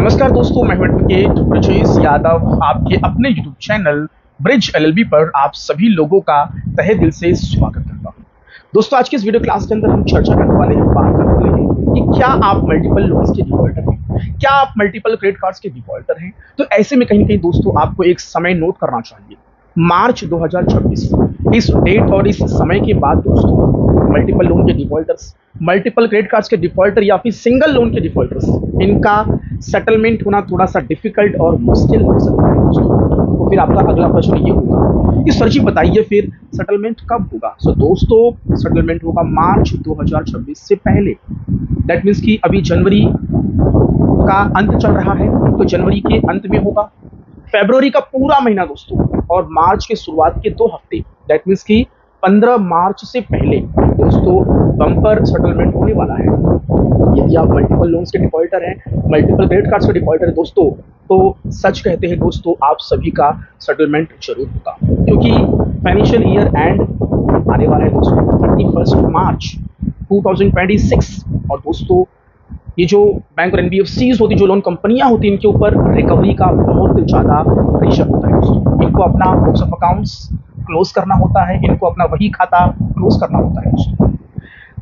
नमस्कार दोस्तों, मैं हूं एडवोकेट ब्रजेश यादव। आपके अपने यूट्यूब चैनल ब्रिज एलएलबी पर आप सभी लोगों का तहे दिल से स्वागत करता हूं। दोस्तों, आज के इस वीडियो क्लास के अंदर हम चर्चा करने वाले हैं, बात करने वाले हैं कि क्या आप मल्टीपल लोन्स के डिफॉल्टर हैं, क्या आप मल्टीपल क्रेडिट कार्ड्स के डिफॉल्टर हैं। तो ऐसे में कहीं ना कहीं दोस्तों आपको एक समय नोट करना चाहिए। मार्च 2026 इस डेट और इस समय के बाद दोस्तों मल्टीपल लोन के डिफॉल्टर्स, मल्टीपल क्रेडिट कार्ड्स के डिफॉल्टर या फिर सिंगल लोन के डिफॉल्टर्स, इनका सेटलमेंट होना थोड़ा सा डिफिकल्ट और मुश्किल हो सकता है दोस्तों। तो फिर आपका अगला प्रश्न ये होगा कि सर जी बताइए फिर सेटलमेंट कब होगा। सो दोस्तों सेटलमेंट होगा मार्च 2026 से पहले। दैट मीन्स कि अभी जनवरी का अंत चल रहा है तो जनवरी के अंत में होगा, फरवरी का पूरा महीना दोस्तों और मार्च के शुरुआत के 2 हफ्ते, दैट मीन्स कि 15 मार्च से पहले दोस्तों बम्पर सेटलमेंट होने वाला है। यदि आप मल्टीपल लोन्स के डिफॉल्टर हैं, मल्टीपल क्रेडिट कार्ड्स के डिफॉल्टर हैं दोस्तों, तो सच कहते हैं दोस्तों आप सभी का सेटलमेंट जरूर होगा, क्योंकि फाइनेंशियल ईयर एंड आने वाला है दोस्तों 31 मार्च 2026। और दोस्तों ये जो बैंक और एनबीएफसीज होती, जो लोन कंपनियां होती, इनके ऊपर रिकवरी का बहुत ज़्यादा प्रेशर होता है दोस्तों। इनको अपना बुक्स ऑफ अकाउंट्स क्लोज करना होता है, इनको अपना वही खाता क्लोज करना होता है दोस्तों।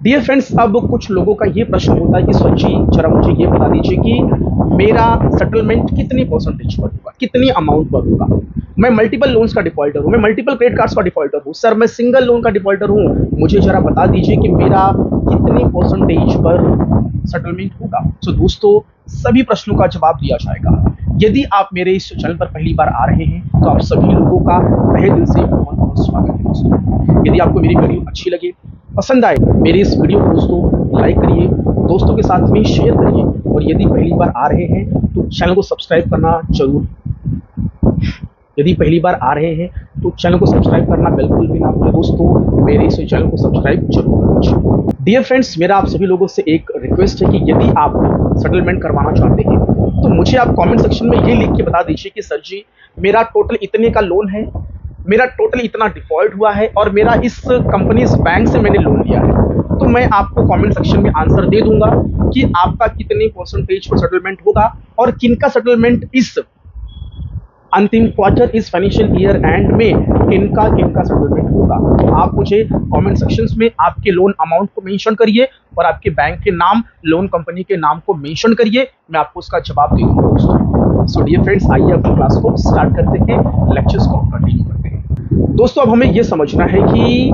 डियर फ्रेंड्स, अब कुछ लोगों का ये प्रश्न होता है कि सर जी जरा मुझे ये बता दीजिए कि मेरा सेटलमेंट कितनी परसेंटेज पर होगा, कितनी अमाउंट पर होगा। मैं मल्टीपल लोन्स का डिफॉल्टर हूँ, मैं मल्टीपल क्रेडिट कार्ड्स का डिफॉल्टर हूँ, सर मैं सिंगल लोन का डिफॉल्टर हूँ, मुझे जरा बता दीजिए कि मेरा कितनी परसेंटेज पर सेटलमेंट होगा। तो दोस्तों सभी प्रश्नों का जवाब दिया जाएगा। यदि आप मेरे इस चैनल पर पहली बार आ रहे हैं तो आप सभी लोगों का तहे दिल से बहुत बहुत स्वागत है दोस्तों। यदि आपको मेरी वीडियो अच्छी लगे, पसंद आए, मेरे इस वीडियो को दोस्तों लाइक करिए, दोस्तों के साथ में शेयर करिए, और यदि पहली बार आ रहे हैं तो चैनल को सब्सक्राइब करना जरूर, यदि पहली बार आ रहे हैं तो चैनल को सब्सक्राइब करना बिल्कुल भी ना भूलें दोस्तों। मेरे इस चैनल को सब्सक्राइब जरूर करिए। डियर फ्रेंड्स, मेरा आप सभी लोगों से एक रिक्वेस्ट है कि यदि आप सेटलमेंट करवाना चाहते हैं तो मुझे आप कमेंट सेक्शन में ये लिख के बता दीजिए कि सर जी मेरा टोटल इतने का लोन है, मेरा टोटल इतना डिफॉल्ट हुआ है और मेरा इस कंपनी, इस बैंक से मैंने लोन लिया है। तो मैं आपको कमेंट सेक्शन में आंसर दे दूंगा कि आपका कितने परसेंटेज पर सेटलमेंट होगा और किनका सेटलमेंट इस अंतिम क्वार्टर, इस फाइनेंशियल ईयर एंड में किनका किनका सेटलमेंट होगा। तो आप मुझे कमेंट सेक्शंस में आपके लोन अमाउंट को मेंशन करिए और आपके बैंक के नाम, लोन कंपनी के नाम को मेंशन करिए, मैं आपको उसका जवाब दे दूंगा दोस्तों। सो डियर फ्रेंड्स, आइए अपनी क्लास को स्टार्ट करते हैं, लेक्चर्स को कंटिन्यू करते हैं। दोस्तों अब हमें यह समझना है कि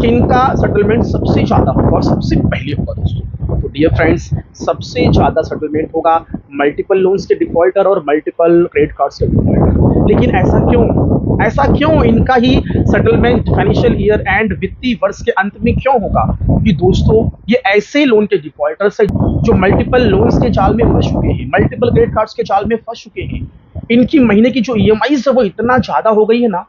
किनका सेटलमेंट सबसे ज़्यादा होगा और सबसे पहले होगा दोस्तों। तो डियर फ्रेंड्स, सबसे ज़्यादा सेटलमेंट होगा मल्टीपल लोन्स के डिफॉल्टर और मल्टीपल क्रेडिट कार्ड्स के डिफॉल्टर। लेकिन ऐसा क्यों इनका ही सेटलमेंट फाइनेंशियल ईयर एंड वित्तीय वर्ष के अंत में क्यों होगा? क्योंकि दोस्तों ये ऐसे लोन के डिफॉल्टर्स हैं जो मल्टीपल लोन्स के जाल में फंस चुके हैं, मल्टीपल क्रेडिट कार्ड्स के जाल में फंस चुके हैं। इनकी महीने की जो ईएमआईज है वो इतना ज़्यादा हो गई है ना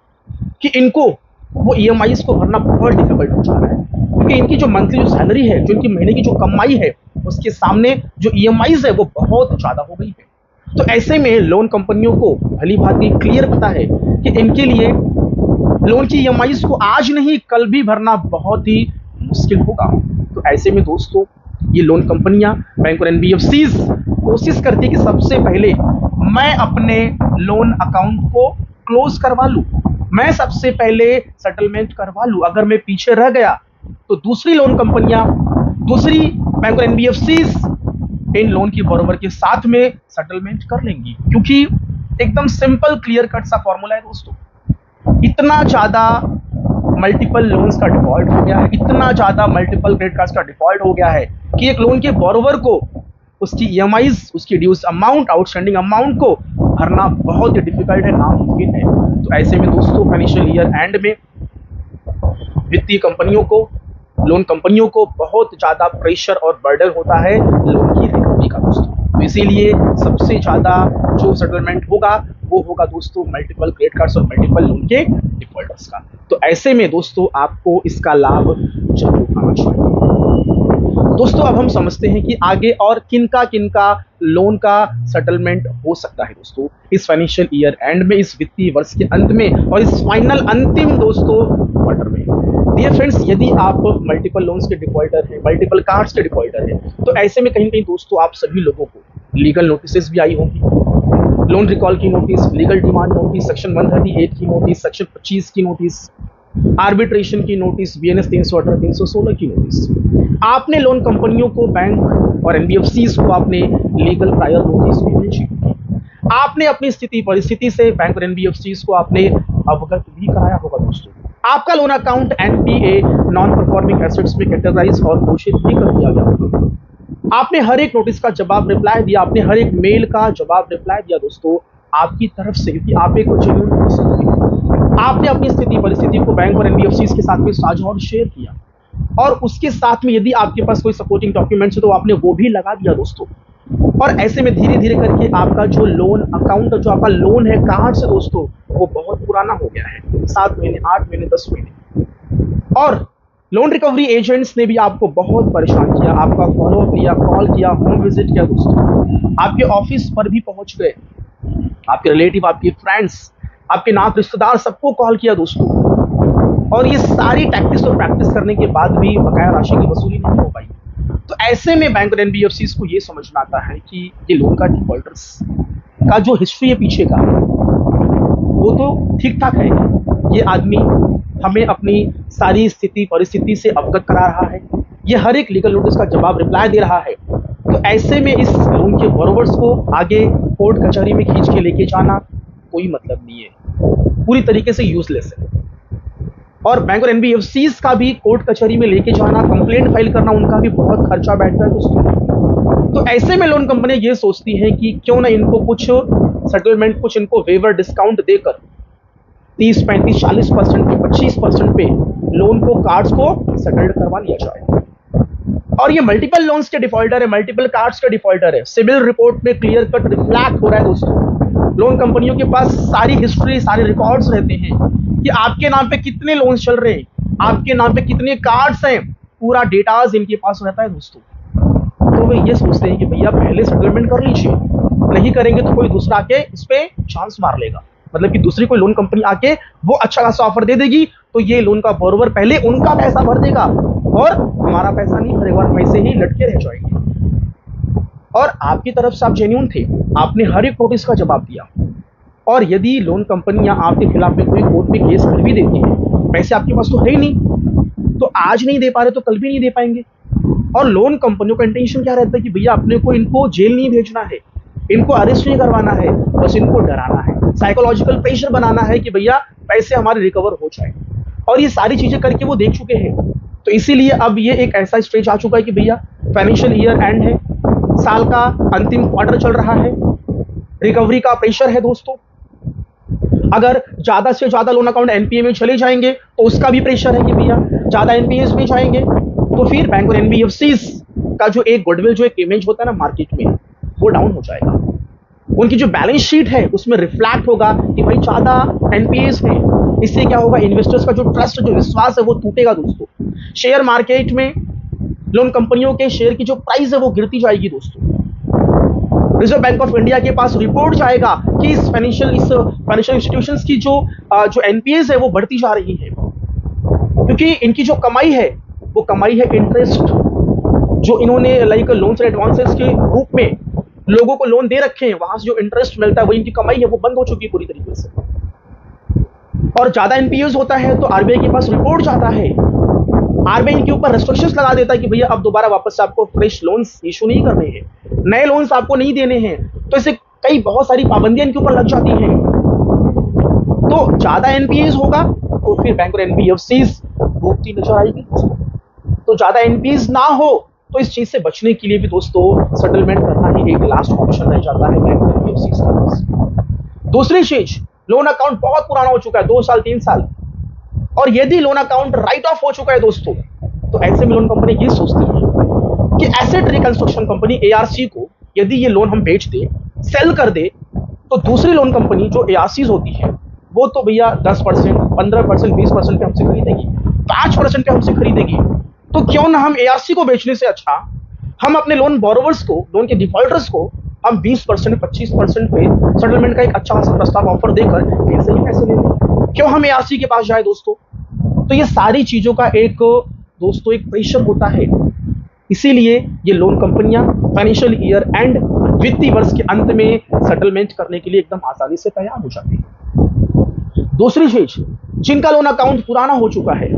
कि इनको वो ईएमआईज को भरना बहुत डिफिकल्ट हो जा रहा है, क्योंकि इनकी जो मंथली जो सैलरी है, जो इनकी महीने की जो कमाई है, उसके सामने जो ईएमआईज है वो बहुत ज़्यादा हो गई है। तो ऐसे में लोन कंपनियों को भली भांति क्लियर पता है कि इनके लिए लोन की ईएमआईज को आज नहीं कल भी भरना बहुत ही मुश्किल होगा। तो ऐसे में दोस्तों ये लोन कंपनियां, बैंक और एनबीएफसीज कोशिश करती है कि सबसे पहले मैं अपने लोन अकाउंट को क्लोज करवा लूं, मैं सबसे पहले सेटलमेंट करवा लूं। अगर मैं पीछे रह गया तो दूसरी लोन कंपनियां, दूसरी बैंक और एनबीएफसीज इन लोन की बोरोवर के साथ में सेटलमेंट कर लेंगी, क्योंकि एकदम सिंपल क्लियर कट सा फॉर्मूला है दोस्तों। इतना ज़्यादा मल्टीपल लोन्स का डिफॉल्ट हो गया है, इतना ज़्यादा मल्टीपल क्रेडिट कार्ड्स का डिफॉल्ट हो गया है कि एक लोन के बोरोवर को उसकी ईएमआईज, उसकी ड्यूज अमाउंट, आउटस्टैंडिंग अमाउंट को भरना बहुत ही डिफिकल्ट है, नामुमकिन है। तो ऐसे में दोस्तों फाइनेंशियल ईयर एंड में वित्तीय कंपनियों को, लोन कंपनियों को बहुत ज़्यादा प्रेशर और बर्डन होता है लोन की रिकवरी का दोस्तों। तो इसीलिए सबसे ज़्यादा जो सेटलमेंट होगा वो होगा दोस्तों मल्टीपल क्रेडिट कार्ड्स और मल्टीपल लोन के डिफॉल्टर्स का। तो ऐसे में दोस्तों आपको इसका लाभ जरूर उठाना चाहिए। दोस्तों अब हम समझते हैं कि आगे और किनका किनका लोन का सेटलमेंट हो सकता है दोस्तों इस फाइनेंशियल ईयर एंड में, इस वित्तीय वर्ष के अंत में और इस फाइनल अंतिम दोस्तों क्वार्टर में। डियर फ्रेंड्स, यदि आप मल्टीपल लोन्स के डिफॉल्टर हैं, मल्टीपल कार्ड्स के डिफॉल्टर हैं, तो ऐसे में कहीं ना कहीं दोस्तों आप सभी लोगों को लीगल नोटिसेस भी आई होंगी, लोन रिकॉल की notice, legal demand notice, section 138 की नोटिस, सेक्शन 25 की नोटिस, आर्बिट्रेशन की नोटिस, बीएनएस 318 316 की नोटिस। आपने लोन कंपनियों को, बैंक और एनबीएफसीज को आपने लीगल प्रायर नोटिस भी भेजी। आपने अपनी स्थिति परिस्थिति से बैंक और एनबीएफसीज को आपने अवगत भी कराया होगा दोस्तों। आपका loan account NPA non performing assets में कैटेगराइज और घोषित भी कर दिया गया होगा। आपने हर एक नोटिस का जवाब रिप्लाई दिया, आपने हर एक मेल का जवाब रिप्लाई दिया दोस्तों आपकी तरफ से, क्योंकि आप एक जेन्युइन पर्सन थे। आपने अपनी स्थिति परिस्थिति को बैंक और एनबीएफसीज के साथ में साझा और शेयर किया, और उसके साथ में यदि आपके पास कोई सपोर्टिंग डॉक्यूमेंट्स है तो आपने वो भी लगा दिया दोस्तों। और ऐसे में धीरे धीरे करके आपका जो लोन अकाउंट, जो आपका लोन है कार्ड से दोस्तों, वो बहुत पुराना हो गया है, 7 महीने 8 महीने 10 महीने। और लोन रिकवरी एजेंट्स ने भी आपको बहुत परेशान किया, आपका फॉलोअप लिया, कॉल किया, होम विजिट किया दोस्तों, आपके ऑफिस पर भी पहुंच गए, आपके रिलेटिव, आपके फ्रेंड्स, आपके नात रिश्तेदार, सबको कॉल किया दोस्तों। और ये सारी टैक्टिक्स और प्रैक्टिस करने के बाद भी बकाया राशि की वसूली नहीं हो पाई। तो ऐसे में बैंक और एनबीएफसीज को ये समझ में आता है कि ये लोन का डिफॉल्टर्स का जो हिस्ट्री है पीछे का, वो तो ठीक ठाक है, ये आदमी हमें अपनी सारी स्थिति परिस्थिति से अवगत करा रहा है, ये हर एक लीगल नोटिस का जवाब रिप्लाई दे रहा है। तो ऐसे में इस लोन के बोरोवर्स को आगे कोर्ट कचहरी में खींच के लेके जाना कोई मतलब नहीं है, पूरी तरीके से यूजलेस है। और बैंक और एनबीएफसीज का भी कोर्ट कचहरी में लेके जाना, कंप्लेंट फाइल करना, उनका भी बहुत खर्चा बैठता है दोस्तों। तो ऐसे में लोन कंपनियां ये सोचती हैं कि क्यों ना इनको कुछ सेटलमेंट, कुछ इनको वेवर डिस्काउंट देकर 30, 35, 40% पे, 25% पे लोन को, कार्ड्स को सेटल्ड करवा लिया जाए। और ये मल्टीपल लोन्स के डिफॉल्टर है, मल्टीपल कार्ड्स के डिफॉल्टर है, सिविल रिपोर्ट में क्लियर कट रिफ्लेक्ट हो रहा है दोस्तों। लोन कंपनियों के पास सारी हिस्ट्री, सारे रिकॉर्ड्स रहते हैं कि आपके नाम पे कितने लोन्स चल रहे हैं, आपके नाम पे कितने कार्ड्स हैं, पूरा डेटाज इनके पास रहता है दोस्तों। तो वे ये सोचते हैं कि भैया पहले सेटलमेंट कर लीजिए, नहीं करेंगे तो कोई दूसरा आके इस पे चांस मार लेगा, मतलब कि दूसरी कोई लोन कंपनी आके वो अच्छा खासा ऑफर दे देगी, तो ये लोन का बोरोवर पहले उनका पैसा भर देगा और हमारा पैसा नहीं भरेगा, और हम ऐसे ही लटके रह जाएंगे। और आपकी तरफ से आप जेन्युइन थे, आपने हर एक नोटिस का जवाब दिया, और यदि लोन कंपनियां आपके खिलाफ में कोई कोर्ट में केस कर भी देती है, पैसे आपके पास तो है ही नहीं, तो आज नहीं दे पा रहे तो कल भी नहीं दे पाएंगे। और लोन कंपनियों का इंटेंशन क्या रहता है कि भैया अपने को इनको जेल नहीं भेजना है, इनको अरेस्ट नहीं करवाना है, बस इनको डराना है, साइकोलॉजिकल प्रेशर बनाना है कि भैया पैसे हमारे रिकवर हो जाए। और ये सारी चीजें करके वो देख चुके हैं। तो इसीलिए अब ये एक ऐसा स्टेज आ चुका है कि भैया फाइनेंशियल ईयर एंड है, साल का अंतिम क्वार्टर चल रहा है, रिकवरी का प्रेशर है दोस्तों। अगर ज्यादा से ज्यादा लोन अकाउंट एनपीए में चले जाएंगे तो उसका भी प्रेशर है कि भैया ज्यादा एनपीएस में जाएंगे तो फिर बैंक और एनबीएफसीज का जो एक गुडविल, जो एक इमेज होता है ना मार्केट में, वो डाउन हो जाएगा। उनकी जो बैलेंस शीट है उसमें रिफ्लेक्ट होगा कि भाई ज्यादा एनपीएस है। इससे क्या होगा, इन्वेस्टर्स का जो ट्रस्ट, जो विश्वास है वो टूटेगा दोस्तों। शेयर मार्केट में लोन कंपनियों के शेयर की जो प्राइस है वो गिरती जाएगी दोस्तों। रिजर्व बैंक ऑफ इंडिया के पास रिपोर्ट जाएगा कि इस फाइनेंशियल इंस्टीट्यूशंस की जो एनपीएस है वो बढ़ती जा रही है, क्योंकि इनकी जो कमाई है वो कमाई है इंटरेस्ट, जो इन्होंने लाइक लोन्स एंड एडवांसेस के रूप में लोगों को लोन दे रखे हैं, वहां से जो इंटरेस्ट मिलता है वो इनकी कमाई है, वो बंद हो चुकी है पूरी तरीके से। और ज्यादा एनपीएस होता है तो आरबीआई के पास रिपोर्ट जाता है, आरबीआई इनके ऊपर रेस्ट्रिक्शंस लगा देता है कि भैया अब दोबारा वापस से आपको फ्रेश लोन्स इशू नहीं करने हैं, नए लोन्स आपको नहीं देने हैं। तो ऐसे कई बहुत सारी पाबंदियां इनके ऊपर लग जाती हैं। तो ज्यादा एनपीएस होगा तो फिर बैंक और एनबीएफसीज डूबती नजर आएगी। तो ज्यादा एनपीएस ना हो तो इस चीज से बचने के लिए भी दोस्तों सेटलमेंट करना ही एक लास्ट ऑप्शन रह जाता है बैंक और एनबीएफसीज के पास। दूसरी चीज, लोन अकाउंट बहुत पुराना हो चुका है, 2 साल 3 साल, और यदि लोन अकाउंट राइट ऑफ हो चुका है दोस्तों, तो ऐसे में लोन कंपनी ये सोचती है कि एसेट रिकंस्ट्रक्शन कंपनी एआरसी को यदि ये लोन हम बेच दे, सेल कर दे, तो दूसरी लोन कंपनी जो एआरसीज होती है वो तो भैया 10%, 15%, 20% पे हमसे खरीदेगी, 5% पे हमसे खरीदेगी। तो क्यों ना हम एआरसी को बेचने से अच्छा हम अपने लोन बोरोवर्स को, लोन के डिफॉल्टर्स को हम 20%, 25% पे सेटलमेंट का एक अच्छा खासा प्रस्ताव ऑफर देकर कैसे ही पैसे ले लें, क्यों हम एआरसी के पास जाए दोस्तों। तो ये सारी चीजों का एक दोस्तों एक प्रेशर होता है। इसीलिए ये लोन कंपनियां फाइनेंशियल ईयर एंड वित्तीय वर्ष के अंत में सेटलमेंट करने के लिए एकदम आसानी से तैयार हो जाते हैं। दूसरी चीज, जिनका लोन अकाउंट पुराना हो चुका है,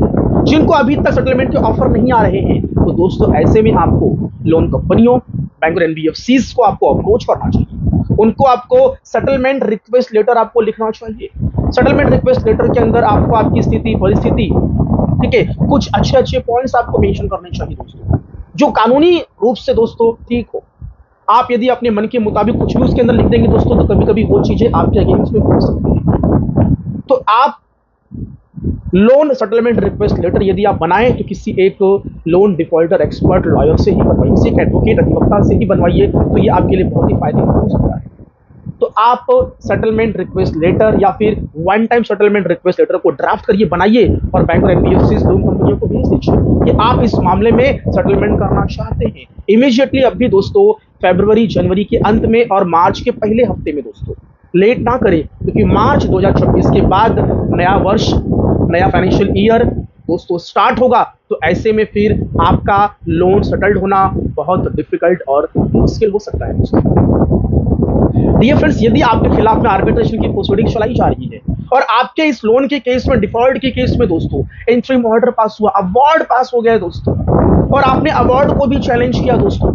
जिनको अभी तक सेटलमेंट के ऑफर नहीं आ रहे हैं, तो दोस्तों ऐसे में आपको लोन कंपनियों, बैंक और एनबीएफसीज को आपको अप्रोच करना चाहिए। उनको आपको सेटलमेंट रिक्वेस्ट लेटर आपको लिखना चाहिए। सेटलमेंट रिक्वेस्ट लेटर के अंदर आपको आपकी स्थिति, परिस्थिति, ठीक है, कुछ अच्छे अच्छे पॉइंट्स आपको मेंशन करने चाहिए दोस्तों, जो कानूनी रूप से दोस्तों ठीक हो। आप यदि अपने मन के मुताबिक कुछ भी उसके अंदर लिख देंगे दोस्तों, तो कभी कभी वो चीजें आपके अगेंस्ट में हो सकती है। तो आप लोन सेटलमेंट रिक्वेस्ट लेटर यदि आप बनाएं तो किसी एक लोन डिफॉल्टर एक्सपर्ट लॉयर से ही बनवाइए, किसी एक एडवोकेट अधिवक्ता से ही बनवाइए, तो ये आपके लिए बहुत ही फायदेमंद हो सकता है। तो आप सेटलमेंट रिक्वेस्ट लेटर या फिर one time settlement request letter को ड्राफ्ट करिए, बनाइए और बैंक और एनबीएफसी लोन कंपनियों को भेज दीजिए कि आप इस मामले में सेटलमेंट करना चाहते हैं। इमीडिएटली अभी दोस्तों फरवरी, जनवरी के अंत में और मार्च के पहले हफ्ते में दोस्तों, लेट ना करें, क्योंकि मार्च 2026 के बाद नया वर्ष, नया फाइनेंशियल ईयर दोस्तों स्टार्ट होगा। तो ऐसे में फिर आपका लोन सेटल्ड होना बहुत डिफिकल्ट और मुश्किल हो सकता है दोस्तों। डियर फ्रेंड्स, यदि आपके खिलाफ में आर्बिट्रेशन की प्रोसीडिंग चलाई जा रही है और आपके इस लोन के केस में, डिफॉल्ट के केस में दोस्तों इंटरिम ऑर्डर पास हुआ, अवार्ड पास हो गया दोस्तों, और आपने अवार्ड को भी चैलेंज किया दोस्तों,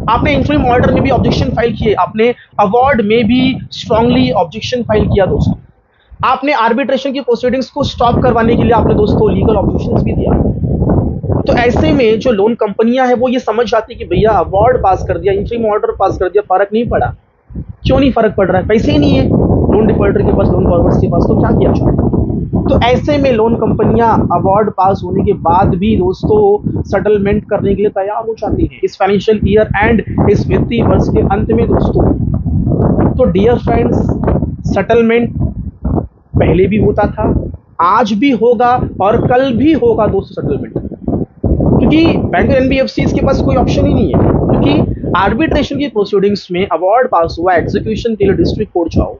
आपने इंटरिम ऑर्डर में भी ऑब्जेक्शन फाइल किए, आपने अवार्ड में भी स्ट्रांगली ऑब्जेक्शन फाइल किया दोस्तों, आपने आर्बिट्रेशन की प्रोसीडिंग्स को स्टॉप करवाने के लिए आपने दोस्तों लीगल ऑब्जेक्शंस भी दिया। तो ऐसे में जो लोन कंपनियां हैं वो ये समझ जाती कि भैया अवार्ड पास कर दिया, इंटरिम ऑर्डर पास कर दिया, फर्क नहीं पड़ा। क्यों नहीं फर्क पड़ रहा है? पैसे ही नहीं है लोन डिफॉल्टर के पास, लोन फॉरवर्ड्स के पास, तो क्या किया जाए? तो ऐसे में लोन कंपनियां अवार्ड पास होने के बाद भी दोस्तों सेटलमेंट करने के लिए तैयार हो जाती हैं इस फाइनेंशियल ईयर एंड इस वित्तीय वर्ष के अंत में दोस्तों। तो डियर फ्रेंड्स, सेटलमेंट पहले भी होता था, आज भी होगा और कल भी होगा दोस्तों सेटलमेंट, क्योंकि बैंक एनबीएफसी के पास कोई ऑप्शन ही नहीं है। क्योंकि आर्बिट्रेशन की प्रोसीडिंग्स में अवार्ड पास हुआ, एग्जीक्यूशन के लिए डिस्ट्रिक्ट कोर्ट जाओ,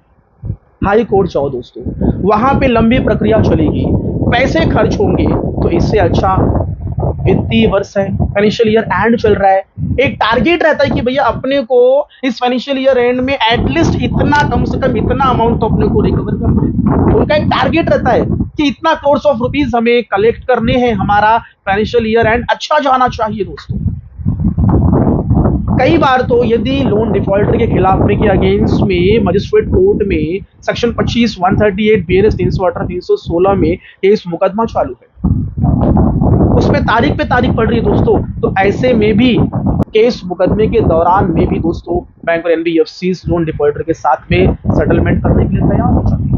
हाई कोर्ट जाओ दोस्तों, वहां पे लंबी प्रक्रिया चलेगी, पैसे खर्च होंगे। तो इससे अच्छा वित्तीय वर्ष है, फाइनेंशियल ईयर एंड चल रहा है, एक टारगेट रहता है कि भैया अपने को इस फाइनेंशियल ईयर एंड में एटलीस्ट इतना, कम से कम इतना अमाउंट तो अपने को रिकवर करना है। उनका एक टारगेट रहता है कि इतना करोड़ ऑफ रुपीज हमें कलेक्ट करने हैं, हमारा फाइनेंशियल ईयर एंड अच्छा जाना चाहिए दोस्तों। कई बार तो यदि लोन डिफॉल्टर के खिलाफ के अगेंस्ट में मजिस्ट्रेट कोर्ट में सेक्शन 25, 138, BNS 318, 316 में केस मुकदमा चालू है, उसमें तारीख पे तारीख पड़ रही है दोस्तों। तो ऐसे में भी केस मुकदमे के दौरान में भी दोस्तों बैंक और एनबीएफसी लोन डिफॉल्टर के साथ में सेटलमेंट करने के लिए तैयार हो जाते हैं,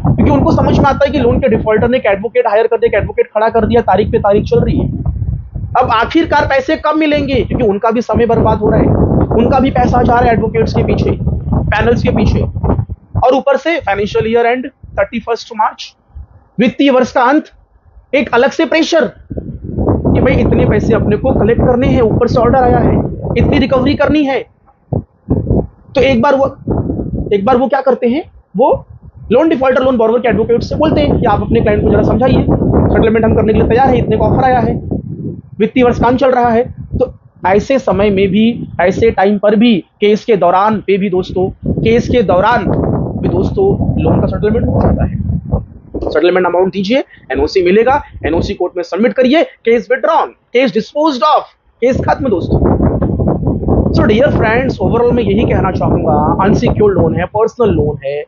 क्योंकि उनको समझ में आता है कि लोन के डिफॉल्टर ने एक एडवोकेट हायर कर दिया, एक एडवोकेट खड़ा कर दिया, तारीख पे तारीख चल रही है। अब आखिरकार पैसे कब मिलेंगे? क्योंकि उनका भी समय बर्बाद हो रहा है, उनका भी पैसा जा रहा है एडवोकेट्स के पीछे, पैनल्स के पीछे, और ऊपर से फाइनेंशियल ईयर एंड 31 मार्च, वित्तीय वर्ष का अंत, एक अलग से प्रेशर कि भाई इतने पैसे अपने को कलेक्ट करने हैं, ऊपर से ऑर्डर आया है, इतनी रिकवरी करनी है। तो एक बार वो क्या करते हैं, वो लोन डिफॉल्टर लोन बॉरोवर के एडवोकेट से बोलते हैं कि आप अपने क्लाइंट को जरा समझाइए, सेटलमेंट हम करने के लिए तैयार है, इतने का ऑफर आया है, वित्तीय वर्ष काम चल रहा है। तो ऐसे समय में भी, ऐसे टाइम पर भी, केस के दौरान पे भी दोस्तों, लोन का सेटलमेंट हो जाता है। सेटलमेंट अमाउंट दीजिए, एनओसी मिलेगा, एनओसी कोर्ट में सबमिट करिए, case withdrawn, case disposed of, case खत्म दोस्तों। सो डियर फ्रेंड्स, ओवरऑल मैं यही कहना चाहूंगा, अनसिक्योर्ड लोन है, पर्सनल लोन है,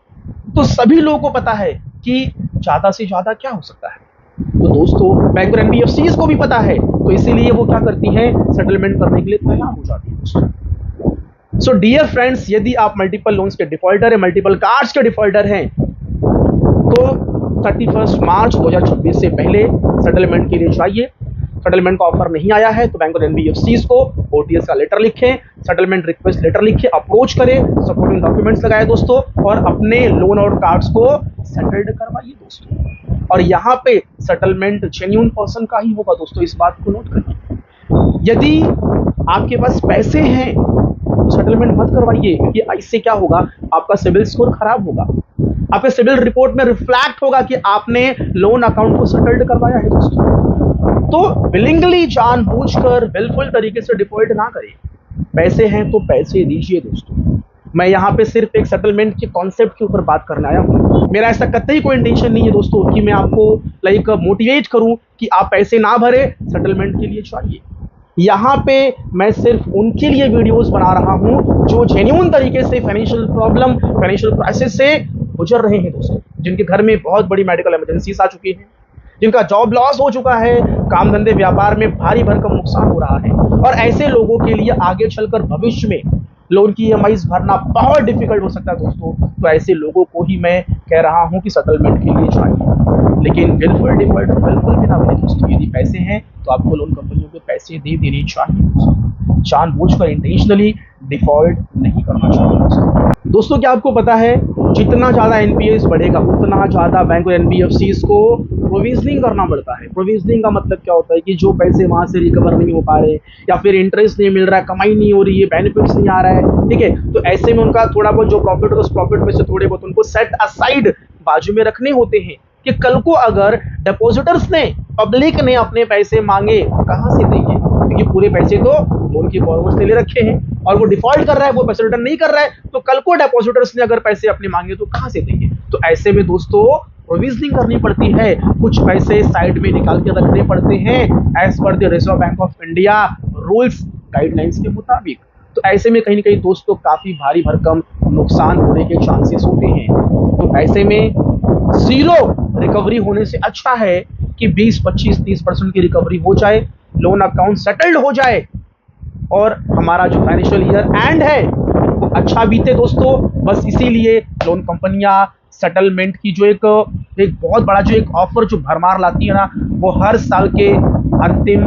तो सभी लोगों को पता है कि ज्यादा से ज्यादा क्या हो सकता है। तो दोस्तों बैंक और एनबीएफसी को भी पता है, तो इसीलिए वो क्या करती हैं, सेटलमेंट करने के लिए तैयार हो जाती है। सो डियर फ्रेंड्स, यदि आप मल्टीपल लोन्स के डिफॉल्टर हैं, मल्टीपल कार्ड्स के डिफॉल्टर हैं, तो 31 मार्च 2026 से पहले सेटलमेंट के लिए चाहिए। सेटलमेंट का ऑफर नहीं आया है तो बैंक और एनबीएफसी को ओटीएस का लेटर लिखें, सेटलमेंट रिक्वेस्ट लेटर लिखें, अप्रोच करें, सपोर्टिंग डॉक्यूमेंट्स लगाए दोस्तों, और अपने लोन और कार्ड्स को सेटल्ड करवाइए दोस्तों। और यहाँ पे सेटलमेंट जेन्युइन पर्सन का ही होगा दोस्तों, इस बात को नोट करिए। यदि आपके पास पैसे हैं तो सेटलमेंट मत करवाइए, क्योंकि इससे क्या होगा, आपका सिबिल स्कोर खराब होगा, आपके सिबिल रिपोर्ट में रिफ्लेक्ट होगा कि आपने लोन अकाउंट को सेटल्ड करवाया है दोस्तों। तो विलिंगली, जानबूझकर, विलफुल तरीके से डिफॉल्ट ना करें। पैसे हैं तो पैसे दीजिए दोस्तों। मैं यहाँ पे सिर्फ एक सेटलमेंट के कॉन्सेप्ट के ऊपर बात करने आया हूँ। मेरा ऐसा कतई कोई इंटेंशन नहीं है दोस्तों कि मैं आपको मोटिवेट करूँ कि आप पैसे ना भरे, सेटलमेंट के लिए चाहिए। यहाँ पे मैं सिर्फ उनके लिए वीडियोस बना रहा हूँ जो जेन्युइन तरीके से फाइनेंशियल प्रॉब्लम, फाइनेंशियल क्राइसिस से गुजर रहे हैं दोस्तों, जिनके घर में बहुत बड़ी मेडिकल इमरजेंसीज आ चुकी हैं, जिनका जॉब लॉस हो चुका है, काम धंधे व्यापार में भारी भरकम नुकसान हो रहा है, और ऐसे लोगों के लिए आगे चलकर भविष्य में लोन की ईएमआईज भरना बहुत डिफिकल्ट हो सकता है दोस्तों। तो ऐसे लोगों को ही मैं कह रहा हूं कि सेटलमेंट के लिए चाहिए, लेकिन बिल्कुल डिफॉल्ट बिल्कुल भी ना बने दोस्तों। यदि पैसे हैं तो आपको लोन कंपनियों को पैसे दे देने चाहिए दोस्तों, जानबूझकर इंटेंशनली डिफॉल्ट नहीं करना चाहिए दोस्तों। क्या आपको पता है जितना ज़्यादा एनपीएस बढ़ेगा उतना ज़्यादा बैंक और एनबीएफसीज को प्रोविजनिंग करना पड़ता है। प्रोविजनिंग का मतलब क्या होता है कि जो पैसे वहाँ से रिकवर नहीं हो पा रहे, या फिर इंटरेस्ट नहीं मिल रहा है, कमाई नहीं हो रही है, बेनिफिट्स नहीं आ रहा है, ठीक है, तो ऐसे में उनका थोड़ा बहुत जो प्रॉफिट है उस प्रॉफिट में से थोड़े बहुत उनको सेट असाइड बाजू में रखने होते हैं कि कल को अगर डिपॉजिटर्स ने, पब्लिक ने अपने पैसे मांगे, कहाँ से देंगे, क्योंकि पूरे पैसे तो लोन के बोरोवर्स ने ले रखे हैं और वो डिफॉल्ट कर रहा है, वो पैसे रिटर्न नहीं कर रहा है, तो कल को डिपॉजिटर्स ने अगर पैसे अपने मांगे तो कहाँ से देंगे। तो ऐसे में दोस्तों प्रोविजनिंग करनी पड़ती है, कुछ पैसे साइड में निकाल के रखने पड़ते हैं as per the Reserve Bank of India rules guidelines के मुताबिक। तो ऐसे में कहीं ना कहीं दोस्तों काफी भारी भरकम नुकसान होने के चांसेस होते हैं। तो ऐसे में जीरो रिकवरी होने से अच्छा है कि 20, 25, 30% की रिकवरी हो जाए, लोन अकाउंट सेटल्ड हो जाए और हमारा जो फाइनेंशियल ईयर एंड है वो अच्छा बीते दोस्तों। बस इसीलिए लोन कंपनियां सेटलमेंट की जो एक बहुत बड़ा जो एक ऑफर जो भरमार लाती है ना, वो हर साल के अंतिम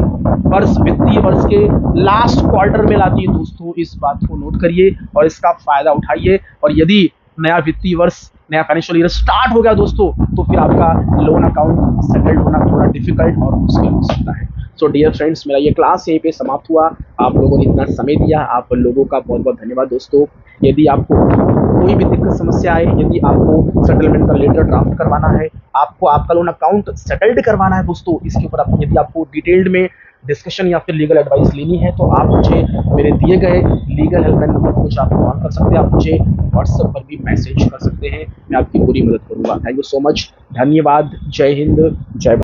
वर्ष, वित्तीय वर्ष के लास्ट क्वार्टर में लाती है दोस्तों। इस बात को नोट करिए और इसका फायदा उठाइए। और यदि नया वित्तीय वर्ष, नया फाइनेंशियल ईयर स्टार्ट हो गया दोस्तों, तो फिर आपका लोन अकाउंट सेटल्ड होना थोड़ा डिफिकल्ट और मुश्किल हो सकता है। सो डियर फ्रेंड्स, मेरा ये क्लास यहीं पे समाप्त हुआ। आप लोगों ने इतना समय दिया, आप लोगों का बहुत बहुत धन्यवाद दोस्तों। यदि आपको कोई भी दिक्कत समस्या आए, यदि आपको सेटलमेंट का लेटर ड्राफ्ट करवाना है, आपको आपका लोन अकाउंट सेटल्ड करवाना है दोस्तों, इसके ऊपर यदि आपको डिटेल्ड में डिस्कशन या फिर लीगल एडवाइस लेनी है, तो आप मुझे मेरे दिए गए लीगल हेल्पलाइन नंबर पर मुझे आप कॉल कर सकते हैं, आप मुझे व्हाट्सएप पर भी मैसेज कर सकते हैं, मैं आपकी पूरी मदद करूंगा। थैंक यू सो मच, धन्यवाद, जय हिंद, जय भारत।